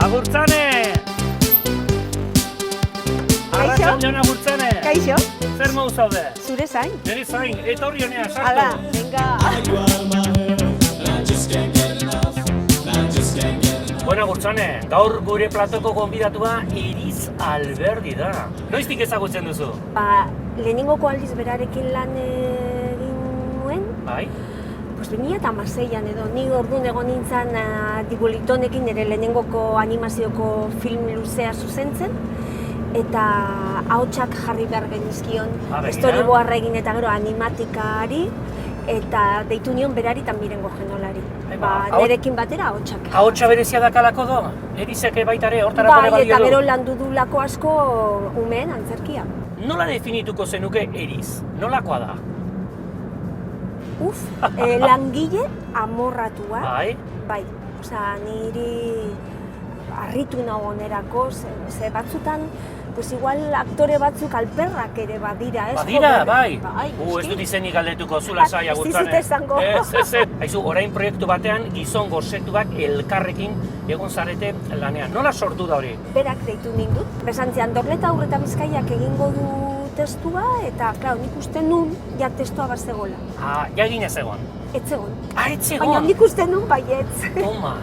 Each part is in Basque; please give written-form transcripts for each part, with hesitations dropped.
Agurtzane! Arratxaldeon Agurtzane! Kaixo? Zer modu zaude? Zure zain? Neri zain, etorri honea, sartu! Hala, venga! Bueno, Agurtzane, gaur gure platoko gonbidatua Iris Alberdi da. Noiztik ezagutzen duzu? Ba, lehenengoko aldiz berarekin lan egin nuen, Bai? pues 2016an edo, ni orduan egon nintzen Dibolitonekin ere lehenengoko animazioko film luzea zuzentzen, eta ahotsak jarri behar genizkion, begira. storyboarra egin eta gero animatikari, eta deitu nion berari eta Mirengo Genolari. Nerekin batera ahotsak. Ahotsa berezia dakalako do? Erizeke baitare, hortarako ere Bai, balio eta du? gero landu dulako asko umeen antzerkia. Nola definituko zenuke Eriz? Nolakoa da? Langile amorratua. Bai? Bai, osea, niri harritu nago onerako, ze batzutan, pues igual aktore batzuk alperrak ere badira, ez? Badira, bai. Ez eski. dut izenik galdetuko, zula zai Agurtzane. Ez dizut esango. Ez. Aizu, orain proiektu batean gizon gosetuak elkarrekin egon zarete lanean. Nola sortu da hori? Berak deitu nindut. Besantzian, Dorleta Aurre eta Bizkaiak egingo du testua, eta, klar, nik uste nun, ja testua bazegola. Ja ginez egon. Ez zegon. Ez zegon? Baina nik uste nun baietz. Toma.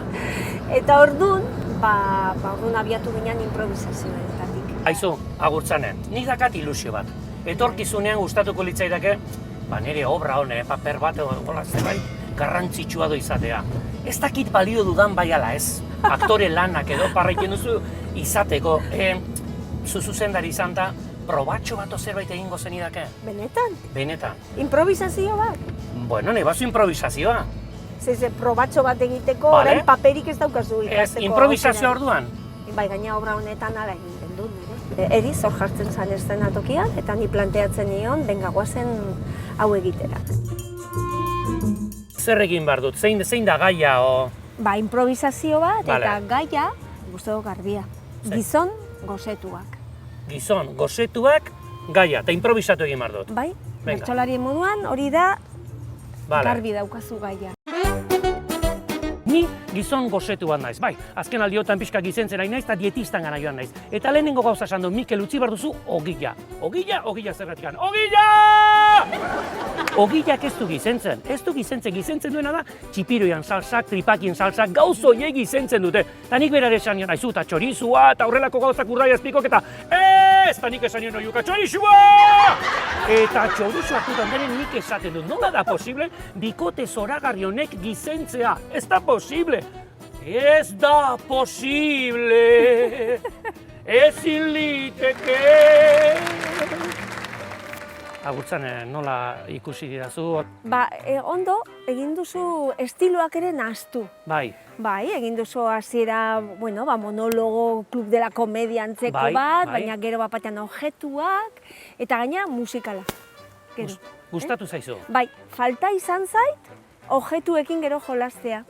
Eta orduan, orduan abiatu ginen improvisazioetatik. Aizu, Agurtzane, nik dakat ilusio bat. Etorkizunean gustatuko litzaidake, nire obra hone, paper bat edo zerbait garrantzitsua do izatea. Ez dakit balio dudan bai ala ez. Aktore lanak edo parraiten duzu izateko. Zuzendari izan da, probatxo bat zerbait egingo zenidake? Benetan? Benetan. Improvisazio bat? Bueno, nahi bazu improvisazioa. Ze probatxo bat egiteko, Vale. orain paperik ez daukazu Ez, ikasteko. improvisazioa orduan? Bai, gaina obra honetan ala egin gendun. Eriz hor jartzen zen eszenatokian, eta ni planteatzen nion, benga guazen hau egitera. Zer egin behar dut? Zein da gaia o... Ba, improvisazio bat, Vale. eta gaia, guztoko garbia. Zer? Gizon gosetuak. Gizon, gosetuak, gaia, eta improvisatu egin behar dut. Bai, Venga. bertsolarien moduan, hori da Vale. garbi daukazu gaia. Ni gizon gosetu bat naiz, bai, azken aldiotan pixka gizentzen ari naiz eta dietistan gana joan naiz. Eta lehenengo gauza esan du, Mikel utzi behar duzu, ogila. Ogila zergatik. Ogila! Ogilak ez du gizentzen, gizentzen duena da txipiroian salsak, tripakien salsak, gauz horiek gizentzen dute. Eta nik berare esan nion, aizu, eta txorizua, eta horrelako gauzak urrai azpikok, eta eta nik esan nion oiuka, txorizua! Eta txorizua hartutan denen nik esaten dut, nola da posible, bikote zoragarri honek gizentzea? Ez da posible! Ez da posible! Ezin liteke! Agurtzane, nola ikusi didazu? Ondo, egin duzu estiloak ere nahastu. Bai. Bai, egin duzu hasiera, monologo, klub de la komedia antzeko Bai, bat, bai. baina gero bat batean objetuak, eta gaina musikala. Gero. Gustatu zaizu? Bai, falta izan zait, objetuekin gero jolastea.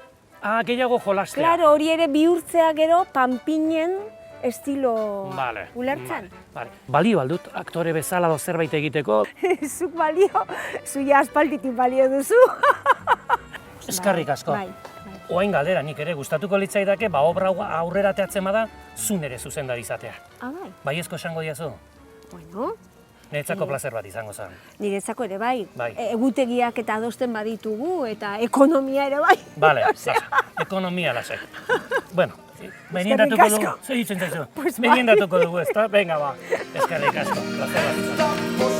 Gehiago jolastea. Claro, hori ere bihurtzea gero panpinen estilo ulertzen. Balio aldut, aktore bezala do zerbait egiteko. Zuk balio, zu ja aspalditik balio duzu. Eskarrik asko. Bai. Oain galdera, nik ere gustatuko litzaidake, obra aurrera teatzen bada, zun ere zuzendari izatea. Bai. Baiezko esango diazu? Bueno. Niretzako plazer bat izango zen. Niretzako ere bai. Bai. Egutegiak eta adosten baditugu, eta ekonomia ere bai. Bale, ekonomia lasai. Bueno, meriendatuko dugu. Zer ditzen zaizu? Meriendatuko dugu, ezta? Venga, ba. Eskerrik asko, plazer bat izan.